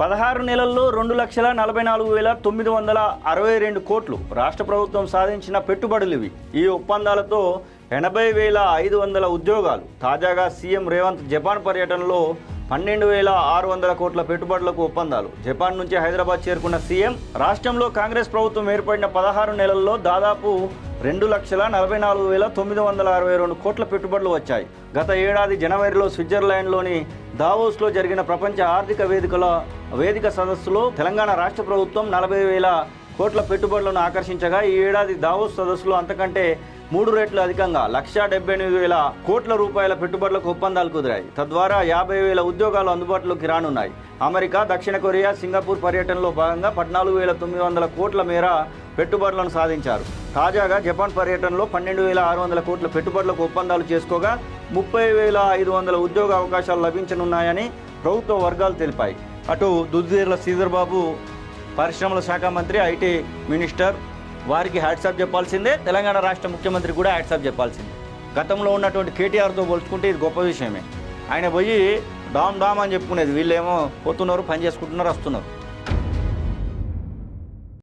16 నెలల్లో 2,44,962 కోట్లు రాష్ట్ర ప్రభుత్వం సాధించిన పెట్టుబడులు ఇవి. ఈ ఒప్పందాలతో 80,500 ఉద్యోగాలు. తాజాగా సీఎం రేవంత్ జపాన్ పర్యటనలో 12,600 కోట్ల పెట్టుబడులకు ఒప్పందాలు. జపాన్ నుంచి హైదరాబాద్ చేరుకున్న సీఎం రాష్ట్రంలో కాంగ్రెస్ ప్రభుత్వం ఏర్పడిన 16 నెలల్లో దాదాపు 2,44,962 కోట్ల పెట్టుబడులు వచ్చాయి. గత ఏడాది జనవరిలో స్విట్జర్లాండ్లోని దావోస్లో జరిగిన ప్రపంచ ఆర్థిక వేదిక సదస్సులో తెలంగాణ రాష్ట్ర ప్రభుత్వం 40,000 కోట్ల పెట్టుబడులను ఆకర్షించగా ఈ ఏడాది దావోస్ సదస్సులో అంతకంటే 3 రెట్లు అధికంగా 1,78,000 కోట్ల రూపాయల పెట్టుబడులకు ఒప్పందాలు కుదిరాయి. తద్వారా 50,000 ఉద్యోగాలు అందుబాటులోకి రానున్నాయి. అమెరికా, దక్షిణ కొరియా, సింగపూర్ పర్యటనలో భాగంగా 14,900 కోట్ల మేర పెట్టుబడులను సాధించారు. తాజాగా జపాన్ పర్యటనలో 12,600 కోట్ల పెట్టుబడులకు ఒప్పందాలు చేసుకోగా 30,500 ఉద్యోగ అవకాశాలు లభించనున్నాయని ప్రభుత్వ వర్గాలు తెలిపాయి. అటు దుద్దిర్ల శ్రీధర్ బాబు పరిశ్రమల శాఖ మంత్రి, ఐటీ మినిస్టర్, వారికి హ్యాట్సాప్ చెప్పాల్సిందే. తెలంగాణ రాష్ట్ర ముఖ్యమంత్రి కూడా హ్యాట్సాప్ చెప్పాల్సిందే. గతంలో ఉన్నటువంటి కేటీఆర్తో పోల్చుకుంటే ఇది గొప్ప విషయమే. ఆయన పోయి డామ్ డామ్ అని చెప్పుకునేది, వీళ్ళేమో పోతున్నారు, పని చేసుకుంటున్నారు, వస్తున్నారు.